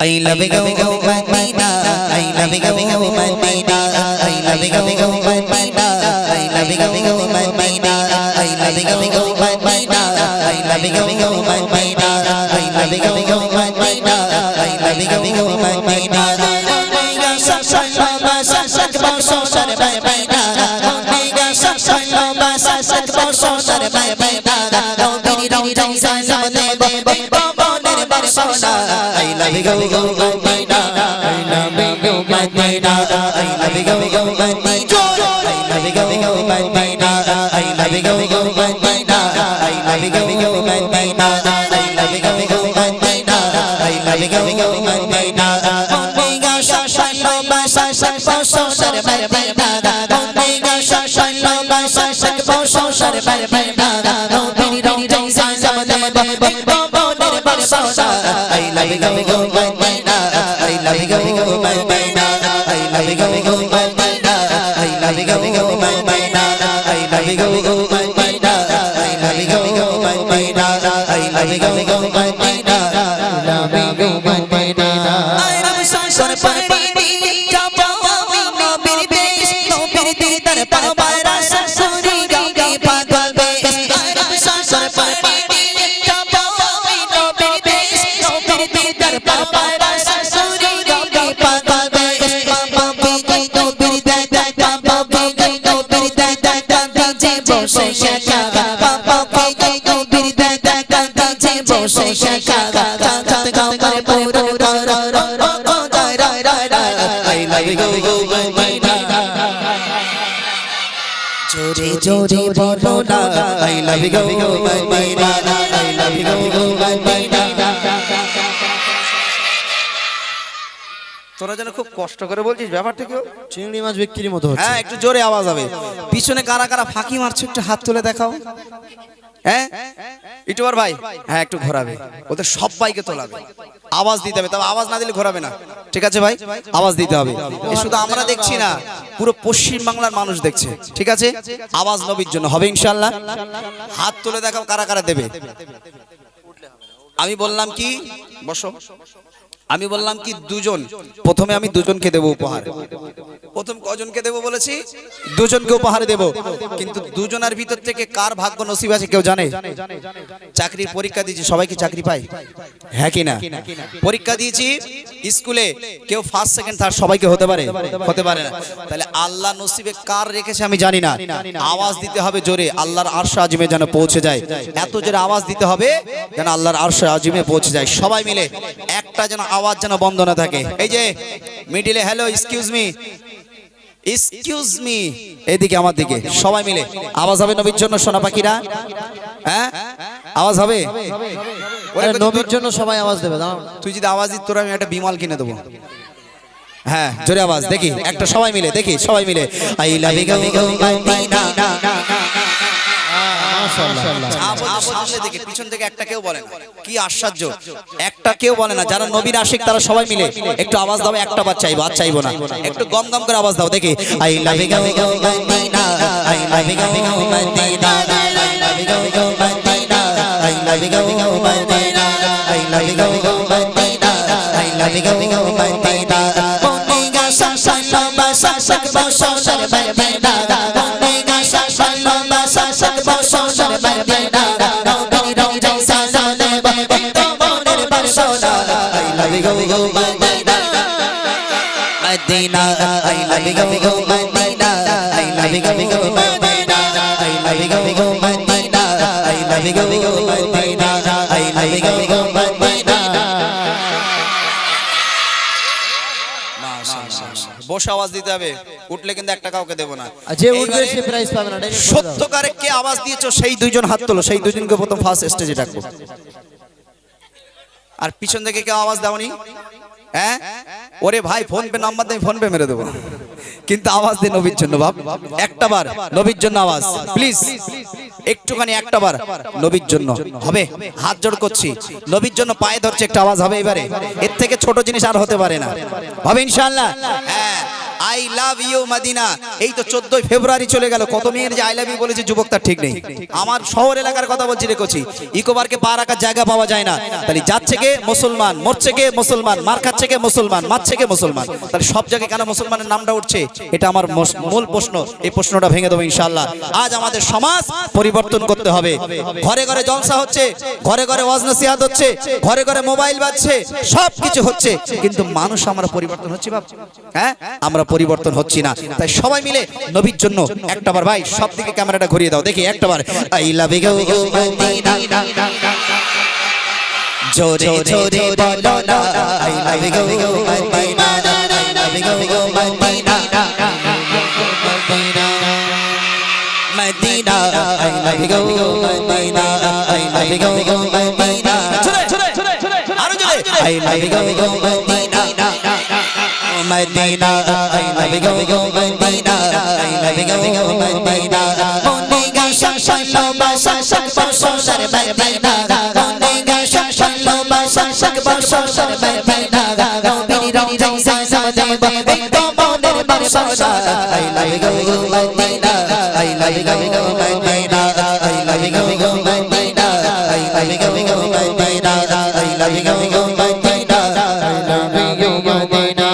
I love you, Madina. I love you, Madina. I love you, Madina. I love you, Madina. I love you, Madina. I love you, Madina. I love you, Madina. I love you, Madina. I love you, Madina. I love you, Madina. I love you, Madina. I love you, Madina. I love you, Madina. I love you, Madina. I love you, Madina. I love you, Madina. Omega shasha basa sakpo sare bare bare. Omega shasha basa sakpo sare bare bare. Nobody don't say something but I love you, Madina. I love you, Madina. I love you, Madina. I love you, Madina. I love you, Madina. I love you, Madina. I love you, Madina. I love you, Madina. I am so sorry for me. Come on, we know pretty days. No pretty that pa para sa suri gabi pagal be. I am so sorry for me. Come on, we know pretty days. No pretty that pa para sa suri gabi pagal be. Papa big no pretty that papa big no pretty that DJ Bose shaka. Papa big no pretty that DJ Bose shaka. I love you, Madina. Jodi jodi bolo na. I love you, Madina. I love you, Madina. তোরা যেন খুব কষ্ট করে বলছিস ব্যাপারটা কি চিংড়ি মাছ বিক্রির মতো হচ্ছে। হ্যাঁ একটু জোরে আওয়াজ হবে। পিছনে কারা কারা ফাঁকি মারছো একটু হাত তুলে দেখাও। হ্যাঁ ইটুবার ভাই হ্যাঁ একটু ঘোরাবে, ওদের সবাইকে তোলাবে, আওয়াজ দিতে হবে, তবে আওয়াজ না দিলে ঘোরাবে না, ঠিক আছে ভাই? আওয়াজ দিতে হবে। এ শুধু আমরা দেখছি না, পুরো পশ্চিম বাংলার মানুষ দেখছে, ঠিক আছে? আওয়াজ নবীর জন্য হবে ইনশাআল্লাহ। হাত তুলে দেখাও কারা কারা দেবে। আমি বললাম কি বসো, আমি বললাম কি দুজন, প্রথমে আমি দুজনকে দেব উপহার। প্রথম কজনকে দেব বলেছি? দুজনকে উপহার দেব। কিন্তু দুজনের ভিতর থেকে কার ভাগ্য নসিব আছে কেউ জানে? চাকরির পরীক্ষা দিয়েছি, সবাই কি চাকরি পায়? হ্যাঁ কি না? পরীক্ষা দিয়েছি স্কুলে, কেউ ফার্স্ট সেকেন্ড থার্ড সবাইকে হতে পারে? হতে পারে না। তাহলে আল্লাহ নসিবে কার রেখেছে আমি জানি না। আওয়াজ দিতে হবে জোরে, আল্লাহর আরশ আজিমে যেন পৌঁছে যায়। এত জোরে আওয়াজ দিতে হবে যেন আল্লাহর আরশ আজিমে পৌঁছে যায়। সবাই মিলে একটা যেন আওয়াজ যেন বন্ধ না থাকে। এই যে মিডিলে hello excuse me, excuse me, এদিকে আমার দিকে সবাই মিলে আওয়াজ হবে নবীর জন্য। সোনা পাখিরা হ্যাঁ আওয়াজ হবে নবীর জন্য, সবাই আওয়াজ দেবে। তুই যদি আওয়াজ দিস তোর আমি একটা বিমাল কিনে দেবো। হ্যাঁ জোরে আওয়াজ দেখি একটা, সবাই মিলে দেখি, সবাই মিলে আই লাভ ইউ মাদিনা। পিছন থেকে একটা কেউ বলে না, কি আশ্চর্য, একটা কেউ বলে না। যারা নবীর আশিক তারা সবাই মিলে একটু আওয়াজ দাও, একটা বার চাইবো, আর চাইবো না, একটু গম গম করে আওয়াজ দাও দেখি। I love you Madina, I love you Madina, I love you Madina, I love you Madina, I love you Madina, I love you Madina. ওমেগা শাশা বাসা সকবো সরে bare bare। ওমেগা শাশা বাসা সকবো সরে bare bare। Madina, I love you, Madina, I love you, Madina, I love you, Madina, I love you, Madina, I love you, Madina। বসে আওয়াজ দিতে হবে, উঠলে কিন্তু একটা কাউকে দেব না। যে উঠবে সে প্রাইজ পাবে না। সত্যকারে কে আওয়াজ দিয়েছো সেই দুইজন হাত তোলো, সেই দুইজনকে প্রথম ফার্স্ট স্টেজে ডাকবো। আর পিছন থেকে কেউ আওয়াজ দাওনি? হ্যাঁ ওরে ভাই ফোন পে নাম্বার দিয়ে ফোন পে মেরে দেবো, কিন্তু আওয়াজ দে নবীর জন্য। বাপ একটা বার নবীর জন্য আওয়াজ প্লিজ, একটুখানি একটা বার নবীর জন্য হবে। হাত জোড় করছি, নবীর জন্য পায়ে ধরছে, একটা আওয়াজ হবে এবারে। এর থেকে ছোট জিনিস আর হতে পারে না, হবে ইনশাআল্লাহ। হ্যাঁ আই লাভ ইউ মদিনা। এই তো 14 ফেব্রুয়ারি চলে গেল, কত মেয়ের যে আই লাভ ইউ বলেছে যুবক তার ঠিক নেই। আমার শহর এলাকার কথা বলছি রেখেছি, ইকোবারকে পা রাখার জায়গা পাওয়া যায় না। তাহলে যাচ্ছে কে মুসলমান, মরছে কে মুসলমান, মার খাচ্ছে কে মুসলমান, মারছে কে মুসলমান। তাহলে সব জায়গায় কেন মুসলমানের নামটা উঠছে? এটা আমার মূল প্রশ্ন। এই প্রশ্নটা ভেঙে দেবো ইনশাআল্লাহ। আজ আমাদের সমাজ পরিবর্তন করতে হবে। ঘরে ঘরে জলসা হচ্ছে, ঘরে ঘরে ওয়াজ নসিহত হচ্ছে, ঘরে ঘরে মোবাইল বাজছে, সব কিছু হচ্ছে, কিন্তু মানুষ আমরা পরিবর্তন হচ্ছি বাপ? হ্যাঁ, আমরা পরিবর্তন হচ্ছি না। তাই সবাই মিলে নবীর জন্য একটাবার, ভাই সব দিকে ক্যামেরাটা ঘুরিয়ে দাও দেখি একটাবার, আই লাভ ইউ মদিনা জোরে জোরে বলো না, I love you Medina, I love you Medina, Medina, I love you Medina, I love you Medina, আরো জোরে, I love you Medina, Medina, I love you Medina, I love you Medina, মনে গা শাশালো বাসা শাশা শাশার Medina, মনে গা শাশালো বাসা শাশা শাশার Medina, নবীর রওজা সাজাব একদম মনের বাসা, I love you Medina, I love you Medina, I love you Medina, I love you Medina, I love you Medina, I love you Medina.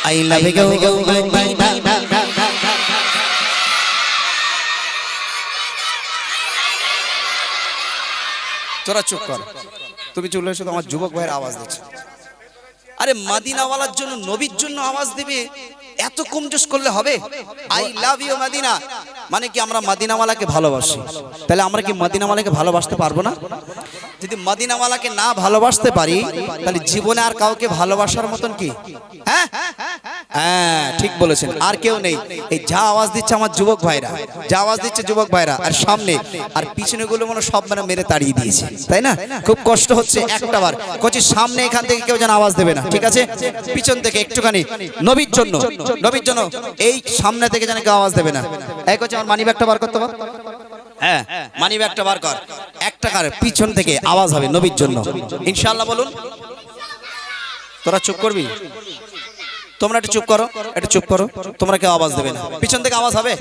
I love you, Madina. তোরা চুপ কর, তুমি চলে এসো, আমার যুবক ভাইয়ের আওয়াজ দিচ্ছে। আরে মদিনাওয়ালার জন্য, নবীর জন্য আওয়াজ দিবে, এত কমজোস করলে হবে? আই লাভ ইউ মদিনা মানে কি আমরা মদিনাওয়ালাকে ভালোবাসি, তাহলে আমরা কি মদিনাওয়ালাকে ভালোবাসতে পারবো না? যদি মদিনাওয়ালাকে না ভালোবাসতে পারি, তাহলে জীবনে আর কাউকে ভালোবাসার মতন কি? হ্যাঁ হ্যাঁ, ঠিক বলেছেন, আর কেউ নেই। এই যা আওয়াজ দিচ্ছে আমার যুবক ভাইরা, যা আওয়াজ দিচ্ছে যুবক ভাইরা, আর সামনে আর পিছনে গুলো মনে সব মানে মেরে তাড়িয়ে দিয়েছে, তাই না? খুব কষ্ট হচ্ছে। একটা বার কচি সামনে এখান থেকে কেউ যেন আওয়াজ দেবে না, ঠিক আছে? পিছন থেকে একটুখানি নবীর জন্য, নবীর জন্য এই সামনে থেকে যেন কেউ আওয়াজ দেবে না। এই কচি আমার মানি ব্যাগটা বার করতে পার, হ্যাঁ মানি ব্যাগটা বার কর, একটা কার পিছন থেকে আওয়াজ হবে নবীর জন্য ইনশাআল্লাহ। বলুন, তোরা চুপ করবি? তোমরা একটু চুপ করো, একটু চুপ করো, তোমরা কেউ আওয়াজ দেবে না। পিছন থেকে আওয়াজ হবে,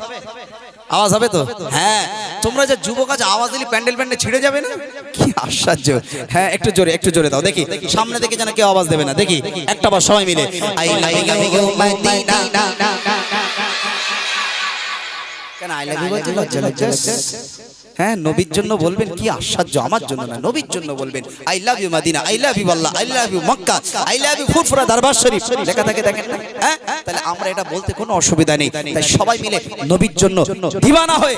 আওয়াজ হবে তো? হ্যাঁ, তোমরা যে যুবক আজ আওয়াজ দিলে প্যান্ডেল প্যান্ডেল ছিঁড়ে যাবে না? কি আশ্চর্য! হ্যাঁ, একটু জোরে, একটু জোরে দাও দেখি, সামনে থেকে যেন কেউ আওয়াজ দেবে না। দেখি একটা বার সবাই মিলে, আই লাভ ইউ মদিনা। কেন আই লাভ ইউ বলতে লজ্জা লাগছে? হ্যাঁ, নবীর জন্য বলবেন, কি আশ্চর্য! আমার জন্য না, নবীর জন্য বলবেন। I love you Medina, I love you Allah, I love you Makkah, I love you Furfura Darbar Sharif লেখা থাকে, দেখেন না? হ্যাঁ, তাহলে আমরা এটা বলতে কোনো অসুবিধা নেই। তাই সবাই মিলে নবীর জন্য দিওয়ানা হয়ে,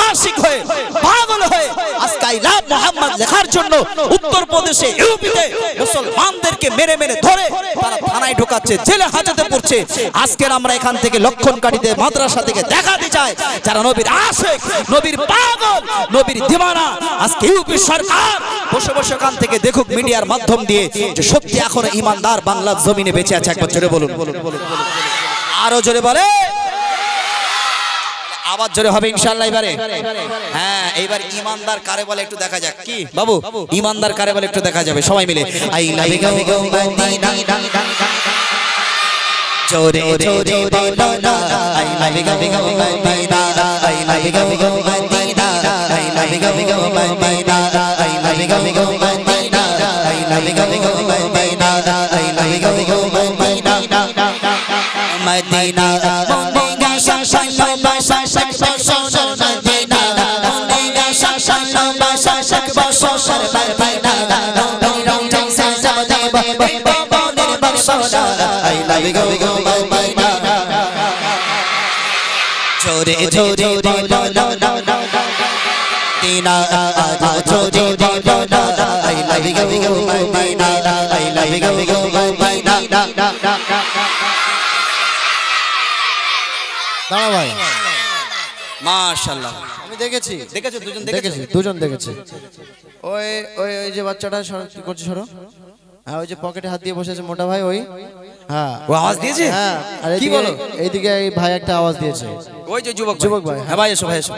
আশিক হয়ে, পাগল হয়ে আজকে আই লাভ মুহাম্মদ লেখার জন্য উত্তরপ্রদেশে, ইউপিতে মুসলমানদেরকে মেরে মেরে ধরে তারা থানায় ঢোকাচ্ছে, জেলে হাজতে পড়ছে। আজকের আমরা এখান থেকে লক্ষণকারীদের মাদ্রাসা থেকে দেখাতে চাই, যারা নবীর আশিক, নবীর পাগল, নবীর দিওয়ানা, আজকে ইউপি সরকার বসে বসে কান থেকে দেখুক মিডিয়ার মাধ্যম দিয়ে যে সত্যি এখনো ইমানদার বাংলার জমিনে বেঁচে আছে। একবার জোরে বলুন, আরো জোরে বলে, আবার জোরে হবে ইনশাআল্লাহ এবারে। হ্যাঁ, এইবার ইমানদার কারে বলে একটু দেখা যাক। কি বাবু, ইমানদার কারে বলে একটু দেখা যাবে সবাই মিলে। আই লাভ ইউ মদিনা, জোরে জোরে বলো না, I love you Medina, I love you Medina, I love you Medina, I love you Medina, I love you Medina, I love you Medina, Medina মনে গা শাশালো বাসা শাশা শাশার মদিনা, মনে গা শাশালো বাসা শাশা শাশার মদিনা, নবীর রওজা সাজাব একদম মনের বাসা, আই লাভ ইউ মদিনা। জোরে জোরে বলো না, দিনা আধা জোরে বলো না, I love you Medina, I love you Medina. দাঁড়া ভাই, মাশাআল্লাহ। আমি দেখেছি, দেখেছো দুজন দেখেছি, দুজন দেখেছি। ওই ওই ওই যে বাচ্চাটা কি করছে সরো, হ্যাঁ ওই যে পকেটে হাত দিয়ে বসেছে মোটা ভাই, ওই হ্যাঁ ও আওয়াজ দিয়েছে? হ্যাঁ। আর কি এইদিকে, বলো? এইদিকে এই ভাই একটা আওয়াজ দিয়েছে। ওই যে যুবক যুবক ভাই, হ্যাঁ ভাই এসো, ভাই এসো।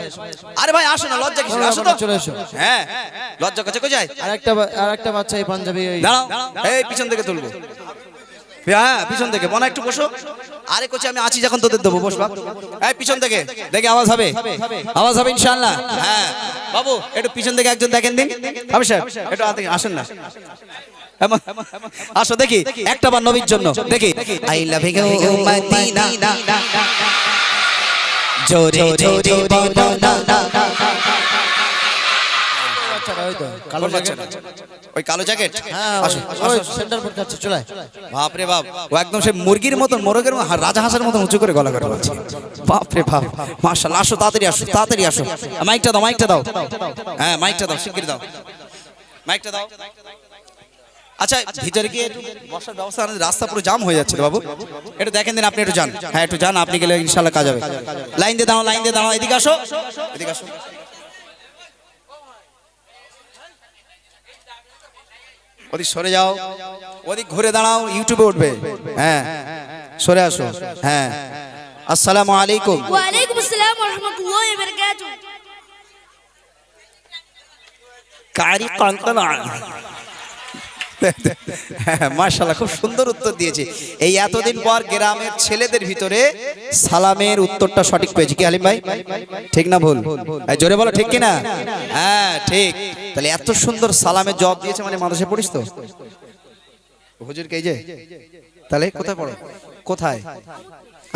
আরে ভাই আসো না, লজ্জা কিসের, আসো তো। চলে এসো। হ্যাঁ লজ্জা করছে কই যায়? আর একটা বাচ্চা এই পাঞ্জাবি, ওই দাঁড়াও, এই পিছন থেকে তুলবো। হ্যাঁ পিছন থেকে, মনে একটু বসো। আরে কোচে আমি আছি যখন তোদের দেবো, বসবা। এই পিছন থেকে দেখে আওয়াজ হবে, আওয়াজ হবে ইনশাআল্লাহ। হ্যাঁ বাবু একটু পিছন থেকে একজন দেখেন দিন, হবে সাহেব একটু আসেন না, আসো দেখি একটা বার নবীর জন্য দেখি। আই লাভ ইউ মদিনা জোরে জোরে বলো না বাচ্চাটা ওই তো কালো কোন জ্যাকেট। বাচ্চাটা? ওই কালো জ্যাকেট? হ্যাঁ আসো, ওই আসো। সেন্টার পর কাছে চলে আয়। বাপ রে বাপ, ও একদম সে মুরগির মতন, মোরগের মতন, রাজা হাঁসের মতন উঁচু করে গলা কাটা বলছে। বাপ রে বাপ, মাশাআল্লাহ। আসো তাড়াতাড়ি, আসো তাড়াতাড়ি, আসো। মাইকটা দাও, মাইকটা দাও। হ্যাঁ মাইকটা দাও, শিগগির দাও, মাইকটা দাও। আচ্ছা ভিতরে গিয়ে একটু বসার ব্যবস্থা আছে, রাস্তা পুরো জাম হয়ে যাচ্ছে রে বাবু, একটু দেখেন দিন, আপনি একটু যান। হ্যাঁ একটু যান, আপনি গেলে ইনশাআল্লাহ কাজ হবে। লাইন দিয়ে দাঁড়াও, লাইন দিয়ে দাঁড়াও, এদিকে আসো, এদিকে আসো। ওদিক সরে যাও, ওদিক ঘুরে দাঁড়াও, ইউটিউবে উঠবে। হ্যাঁ সরে আসো। হ্যাঁ আসসালামু আলাইকুম। ওয়ালাইকুম আসসালাম ওয়া রাহমাতুল্লাহি ওয়া বারাকাতুহু। কারি কান্তনা। মাশাআল্লাহ, খুব সুন্দর উত্তর দিয়েছে। এই এতদিন পর গ্রামের ছেলেদের ভিতরে সালামের উত্তরটা সঠিক পেয়েছে। কি হালিম ভাই, ঠিক না ভুল? এই জোরে বলো ঠিক কি না? হ্যাঁ ঠিক। তাহলে এত সুন্দর সালামের জবাব দিয়েছে, মানে মাদ্রাসায় পড়িস তো হুজুর কে যে? তাহলে কোথায় পড়ো, কোথায়?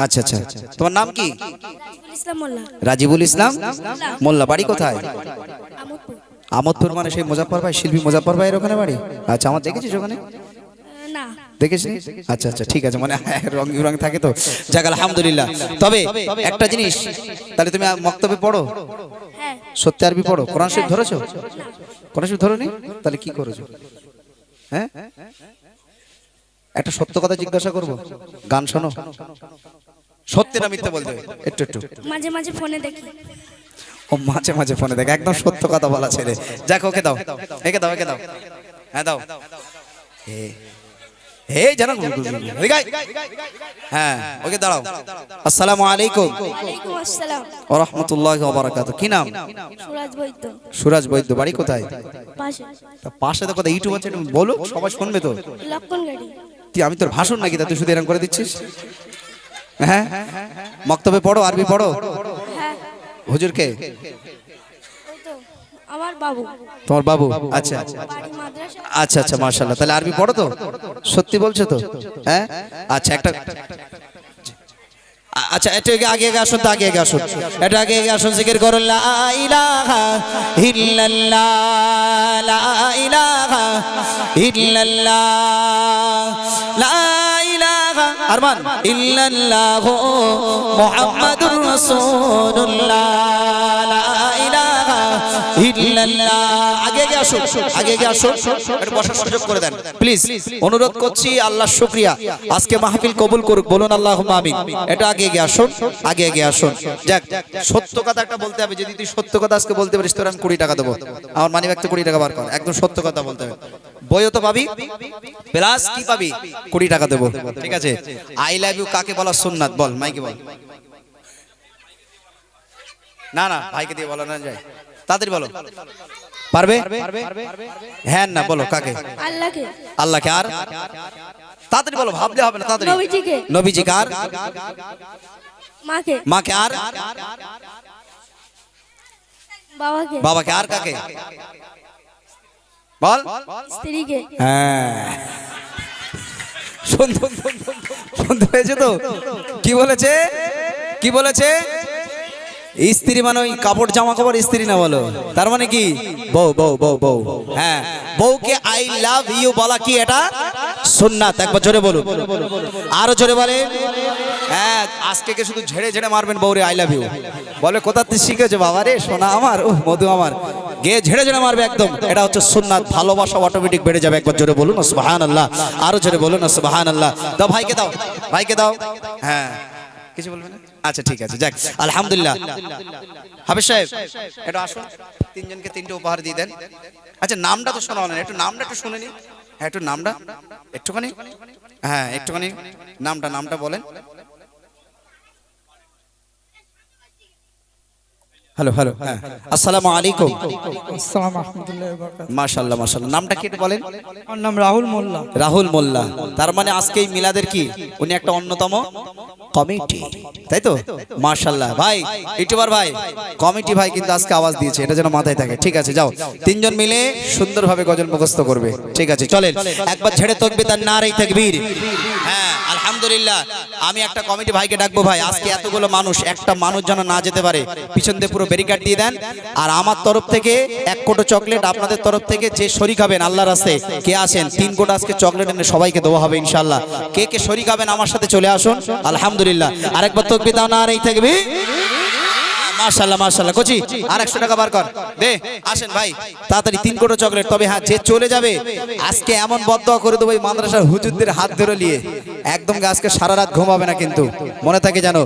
আচ্ছা আচ্ছা, তোমার নাম কি? ইসলাম মোল্লা। রাজিবুল ইসলাম মোল্লা। বাড়ি কোথায়? আমোদপুর। আমোদপুর মানে সেই মুজাফফর ভাই, শিল্পী মুজাফফর ভাইয়ের ওখানে বাড়ি? আচ্ছা, আমার দেখেছিস ওখানে? না। দেখেছিস? আচ্ছা আচ্ছা ঠিক আছে, মানে রং রং থাকে তো, যাক আলহামদুলিল্লাহ। তবে একটা জিনিস, তাহলে তুমি মক্তবে পড়ো, হ্যাঁ। সত্যি আরবি পড়ো, কোরআন শরীফ ধরেছো? কোরআন শরীফ ধরোনি? তাহলে কি করেছো? হ্যাঁ একটা সত্য কথা জিজ্ঞাসা করবো, গান শোনো, সত্যি না মিথ্যে বলতে হবে একটু একটু। মাঝে মাঝে ফোনে দেখি। ও মাঝে মাঝে ফোনে দেখ, একদম সত্য কথা বলা ছেলে। যাক ওকে দাও, একে দাও, একে দাও। হ্যাঁ দাও। এই জানো, হ্যাঁ ওকে দাঁড়াও। আসসালামু আলাইকুম ওয়ালাইকুম আসসালাম। ওয়া রাহমাতুল্লাহি ওয়া বারাকাতুহু। কি নাম? সুরাজ বৈদ্য। সুরাজ বৈদ্য। বাড়ি কোথায়? পাশে। তা পাশে তো কথা, ইউটিউব আছে, তুমি বলো, সবাই শুনবে তো। লক্ষণ গাড়ি। তুই, আমি তোর ভাষণ নাকি তা তুই শুধু এরকম করে দিচ্ছিস? হ্যাঁ মক্তবে পড়ো, আরবি পড়ো। হ্যাঁ। হুজুরকে? ওই তো আমার বাবু। তোমার বাবু? আচ্ছা বাড়ি মাদ্রাসা। আচ্ছা আচ্ছা মাশাআল্লাহ। তাহলে আরবি পড়ো তো? সত্যি বলছো তো? হ্যাঁ আচ্ছা একটা, আচ্ছা একটু আগে আগে আসুন তো, আগে আগে আসুন, একটু আগে আগে আসুন। জিকির করুন লা ইলাহা ইল্লাল্লাহ, লা ইলাহা ইল্লাল্লাহ, লা ইলাহা আরমান ইল্লাল্লাহ মুহাম্মাদুর রাসূলুল্লাহ, লা ইলাহা ইল্লাল্লাহ। আগে আগে আসুন, আগে আগে আসুন, একটু বসার সুযোগ করে দেন প্লিজ, অনুরোধ করছি। আল্লাহ শুকরিয়া, আজকে মাহফিল কবুল করুক, বলুন আল্লাহুম্মা আমিন। এটা আগে আগে আসুন, আগে আগে আসুন। যাক, সত্য কথা একটা বলতে হবে, যদি তুই সত্য কথা আজকে বলতে পারিস তোর আমি 20 টাকা দেবো। আমার মানি ব্যাগ থেকে 20 টাকা বার কর, একদম সত্য কথা বলতে হবে। বইও তো পাবি, প্লাস কি পাবি? 20 টাকা দেবো, ঠিক আছে? আই লাভ ইউ কাকে বলা সুন্নাত, বল মাইকে বল। না না ভাইকে দিয়ে বলা না যায়, তাড়াতাড়ি বলো। পারবে? হ্যাঁ না বলো, কাকে? আল্লাহকে। আল্লাহকে। আর তাড়াতাড়ি বলো, ভাবলে হবে না, তাড়াতাড়ি। নবীজিকে। নবীজিকে। আর মাকে। মাকে। আর বাবাকে। বাবাকে। আর কাকে বল? স্ত্রীকে। হ্যাঁ শুনতে পেয়েছো তো কি বলেছে? কি বলেছে? স্ত্রী মানে ওই কাপড় জামা কাপড় স্ত্রী না, বলো তার মানে কি? বউ বউ বউ বউ। হ্যাঁ বউকে আই লাভ ইউ বলা কি এটা সুন্নাত? একবার জোরে বলুন, আরো জোরে বলেন। হ্যাঁ আজকে কে শুধু ঝেড়ে ঝেড়ে মারবেন বউরে আই লাভ ইউ বলে, কোথা থেকে শিখেছো বাবা রে, সোনা আমার, ও মধু আমার, গে ঝেড়ে ঝেড়ে মারবে একদম, এটা হচ্ছে সুন্নাত। ভালোবাসা অটোমেটিক বেড়ে যাবে। একবার জোরে বলুন সুবহানাল্লাহ, আরো জোরে বলুন সুবহানাল্লাহ। দাও ভাইকে, দাও ভাইকে দাও। হ্যাঁ কিছু বলবেন না? আচ্ছা ঠিক আছে, যাক আলহামদুলিল্লাহ। হাফেজ সাহেব একটু আসুন, তিনজনকে তিনটে উপহার দিয়ে দেন। আচ্ছা নামটা তো শোনা হলো না, একটু নামটা একটু শুনে নি। হ্যাঁ একটু নামটা একটুখানি, হ্যাঁ একটুখানি নামটা বলেন। হ্যালো হ্যালো, হ্যাঁ আসসালামু আলাইকুম। আসসালাম রাহমাতুল্লাহি ওয়া বারাকাতুহু। মাশাআল্লাহ মাশাআল্লাহ, নামটা কি একটু বলেন? আমার নাম রাহুল মোল্লা। রাহুল মোল্লা, তার মানে আজকে এই মিলাদের কি উনি একটা অন্যতম কমিটি, তাই তো? মাশাআল্লাহ ভাই, ইউটিউবার ভাই, কমিটি ভাই কিন্তু আজকে আওয়াজ দিয়েছে, এটা যেন মাথায় থাকে। ঠিক আছে যাও, তিনজন মিলে সুন্দরভাবে গজল মুখস্থ করবে। ঠিক আছে চলেন, একবার ছেড়ে তকবীর তার নারে তাকবীর। হ্যাঁ আলহামদুলিল্লাহ। আমি একটা কমিটি ভাইকে ডাকবো, ভাই আজকে এতগুলো মানুষ, একটা মানুষ যেন না যেতে পারে, পিছন দিয়ে পুরো ব্যারিকেড দিয়ে দেন। আর আমার তরফ থেকে 1 কোটো চকলেট, আপনাদের তরফ থেকে যে শরীক হবেন আল্লাহর রাস্তায় কে আসেন 3 কোটা আজকে চকলেট এনে সবাইকে দেওয়া হবে ইনশাআল্লাহ। কে কে শরীক হবেন আমার সাথে চলে আসুন। আলহামদুলিল্লাহ, আরেকবার তাকবীর দাও, নারে তাকবীর। মাশাআল্লাহ মাশাআল্লাহ। কোচি আর 100 টাকা বার কর দে, আসেন ভাই তাড়াতাড়ি 3 কোটো চকলেট। তবে হ্যাঁ, যে চলে যাবে আজকে এমন বদদোয়া করে দেবো এই মাদ্রাসার হুজুরদের হাত ধরে নিয়ে, একদম আজকে সারা রাত ঘুমাবে না কিন্তু, মনে থাকে জানো।